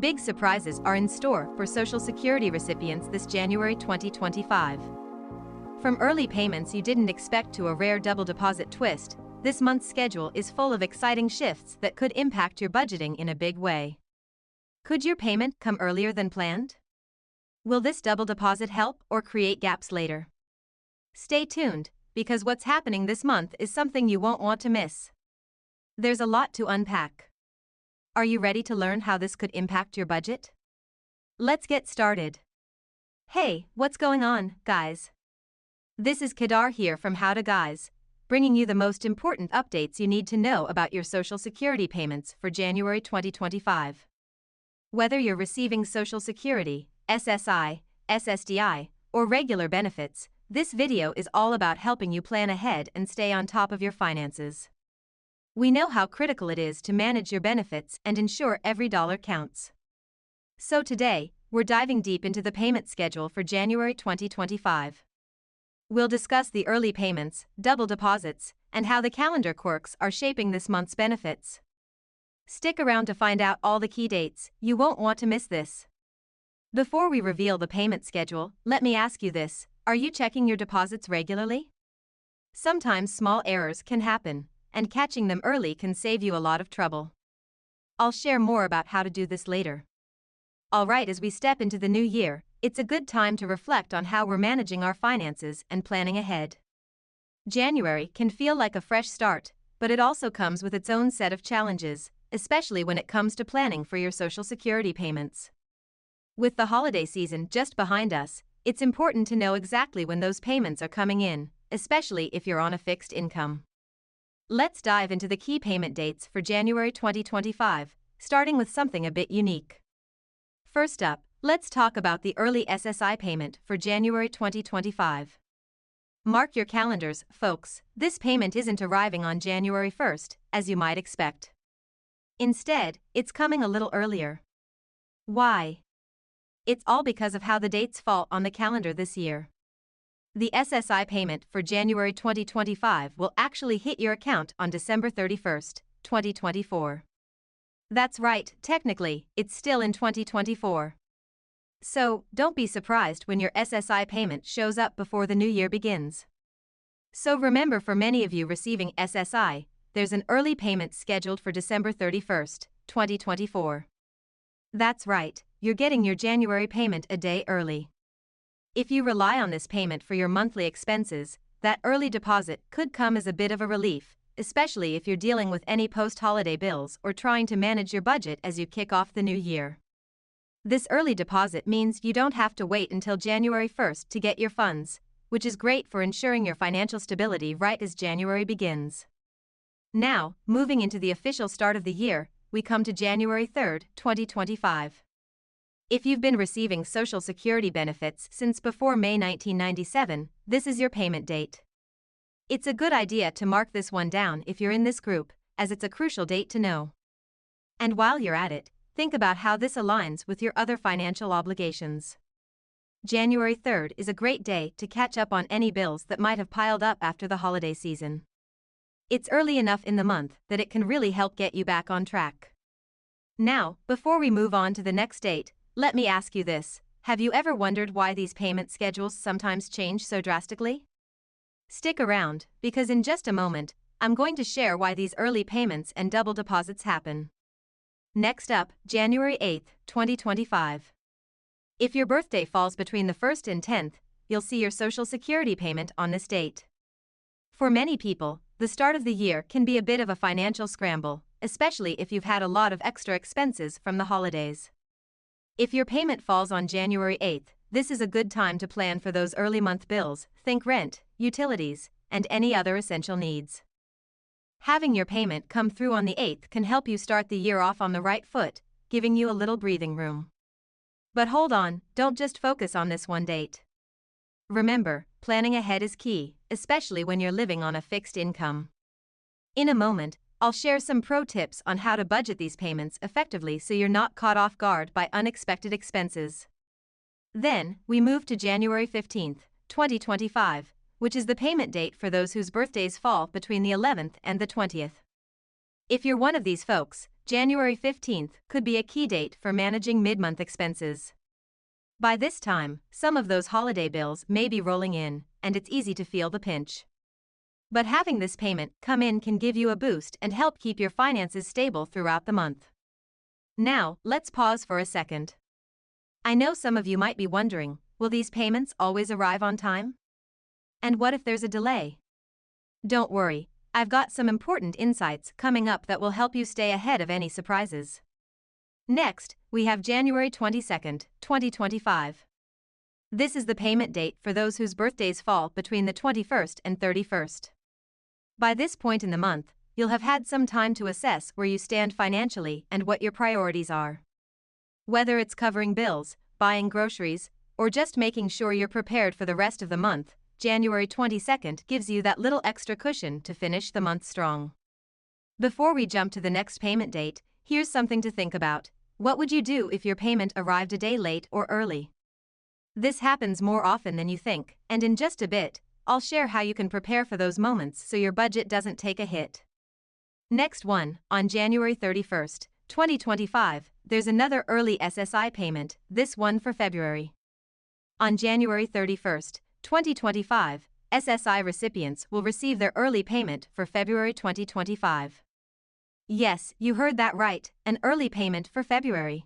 Big surprises are in store for Social Security recipients this January 2025. From early payments you didn't expect to a rare double deposit twist, this month's schedule is full of exciting shifts that could impact your budgeting in a big way. Could your payment come earlier than planned? Will this double deposit help or create gaps later? Stay tuned, because what's happening this month is something you won't want to miss. There's a lot to unpack. Are you ready to learn how this could impact your budget? Let's get started. Hey, what's going on, guys? This is Kedar here from How to Guys, bringing you the most important updates you need to know about your Social Security payments for January 2025. Whether you're receiving Social Security, SSI, SSDI, or regular benefits, this video is all about helping you plan ahead and stay on top of your finances. We know how critical it is to manage your benefits and ensure every dollar counts. So today, we're diving deep into the payment schedule for January 2025. We'll discuss the early payments, double deposits, and how the calendar quirks are shaping this month's benefits. Stick around to find out all the key dates. You won't want to miss this. Before we reveal the payment schedule, let me ask you this: are you checking your deposits regularly? Sometimes small errors can happen, and catching them early can save you a lot of trouble. I'll share more about how to do this later. Alright, as we step into the new year, it's a good time to reflect on how we're managing our finances and planning ahead. January can feel like a fresh start, but it also comes with its own set of challenges, especially when it comes to planning for your Social Security payments. With the holiday season just behind us, it's important to know exactly when those payments are coming in, especially if you're on a fixed income. Let's dive into the key payment dates for January 2025, starting with something a bit unique. First up, let's talk about the early SSI payment for January 2025. Mark your calendars, folks, this payment isn't arriving on January 1st, as you might expect. Instead, it's coming a little earlier. Why? It's all because of how the dates fall on the calendar this year. The SSI payment for January 2025 will actually hit your account on December 31st, 2024. That's right, technically, it's still in 2024. So, don't be surprised when your SSI payment shows up before the new year begins. So remember, for many of you receiving SSI, there's an early payment scheduled for December 31st, 2024. That's right, you're getting your January payment a day early. If you rely on this payment for your monthly expenses, that early deposit could come as a bit of a relief, especially if you're dealing with any post-holiday bills or trying to manage your budget as you kick off the new year. This early deposit means you don't have to wait until January 1st to get your funds, which is great for ensuring your financial stability right as January begins. Now, moving into the official start of the year, we come to January 3rd, 2025. If you've been receiving Social Security benefits since before May 1997, this is your payment date. It's a good idea to mark this one down if you're in this group, as it's a crucial date to know. And while you're at it, think about how this aligns with your other financial obligations. January 3rd is a great day to catch up on any bills that might have piled up after the holiday season. It's early enough in the month that it can really help get you back on track. Now, before we move on to the next date, let me ask you this: have you ever wondered why these payment schedules sometimes change so drastically? Stick around, because in just a moment, I'm going to share why these early payments and double deposits happen. Next up, January 8th, 2025. If your birthday falls between the 1st and 10th, you'll see your Social Security payment on this date. For many people, the start of the year can be a bit of a financial scramble, especially if you've had a lot of extra expenses from the holidays. If your payment falls on January 8th, this is a good time to plan for those early month bills. Think rent, utilities, and any other essential needs. Having your payment come through on the 8th can help you start the year off on the right foot, giving you a little breathing room. But hold on, don't just focus on this one date. Remember, planning ahead is key, especially when you're living on a fixed income. In a moment, I'll share some pro tips on how to budget these payments effectively so you're not caught off guard by unexpected expenses. Then, we move to January 15th, 2025, which is the payment date for those whose birthdays fall between the 11th and the 20th. If you're one of these folks, January 15th could be a key date for managing mid-month expenses. By this time, some of those holiday bills may be rolling in, and it's easy to feel the pinch. But having this payment come in can give you a boost and help keep your finances stable throughout the month. Now, let's pause for a second. I know some of you might be wondering, will these payments always arrive on time? And what if there's a delay? Don't worry, I've got some important insights coming up that will help you stay ahead of any surprises. Next, we have January 22nd, 2025. This is the payment date for those whose birthdays fall between the 21st and 31st. By this point in the month, you'll have had some time to assess where you stand financially and what your priorities are. Whether it's covering bills, buying groceries, or just making sure you're prepared for the rest of the month, January 22nd gives you that little extra cushion to finish the month strong. Before we jump to the next payment date, here's something to think about. What would you do if your payment arrived a day late or early? This happens more often than you think, and in just a bit, I'll share how you can prepare for those moments so your budget doesn't take a hit. Next one, on January 31st, 2025, there's another early SSI payment, this one for February. On January 31st, 2025, SSI recipients will receive their early payment for February 2025. Yes, you heard that right, an early payment for February.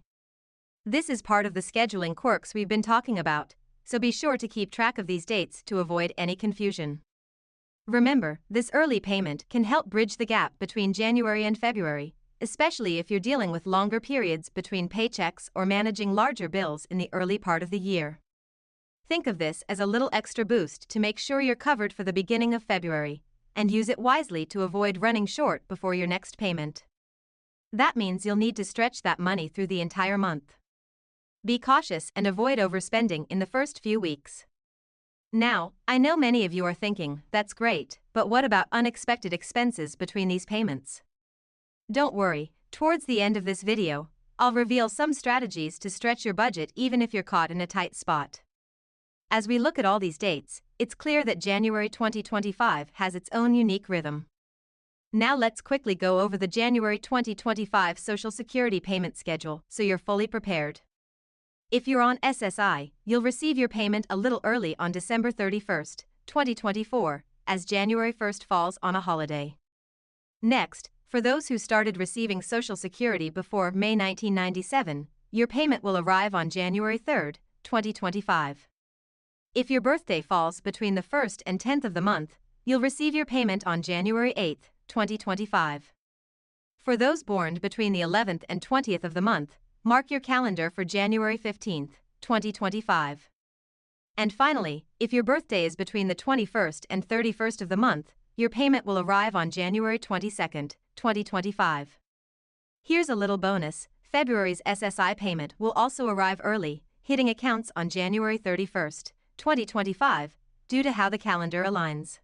This is part of the scheduling quirks we've been talking about, so be sure to keep track of these dates to avoid any confusion. Remember, this early payment can help bridge the gap between January and February, especially if you're dealing with longer periods between paychecks or managing larger bills in the early part of the year. Think of this as a little extra boost to make sure you're covered for the beginning of February, and use it wisely to avoid running short before your next payment. That means you'll need to stretch that money through the entire month. Be cautious and avoid overspending in the first few weeks. Now, I know many of you are thinking, that's great, but what about unexpected expenses between these payments? Don't worry, towards the end of this video, I'll reveal some strategies to stretch your budget even if you're caught in a tight spot. As we look at all these dates, it's clear that January 2025 has its own unique rhythm. Now let's quickly go over the January 2025 Social Security payment schedule so you're fully prepared. If you're on SSI, you'll receive your payment a little early on December 31st, 2024, as January 1st falls on a holiday. Next, for those who started receiving Social Security before May 1997, your payment will arrive on January 3rd, 2025. If your birthday falls between the 1st and 10th of the month, you'll receive your payment on January 8th, 2025. For those born between the 11th and 20th of the month, mark your calendar for January 15th, 2025. And finally, if your birthday is between the 21st and 31st of the month, your payment will arrive on January 22nd, 2025. Here's a little bonus, February's SSI payment will also arrive early, hitting accounts on January 31st, 2025, due to how the calendar aligns.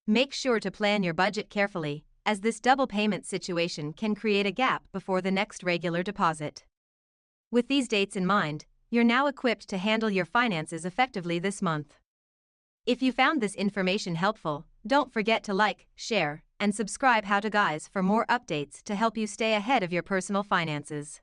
Make sure to plan your budget carefully, as this double payment situation can create a gap before the next regular deposit. With these dates in mind, you're now equipped to handle your finances effectively this month. If you found this information helpful, don't forget to like, share, and subscribe How To Guys for more updates to help you stay ahead of your personal finances.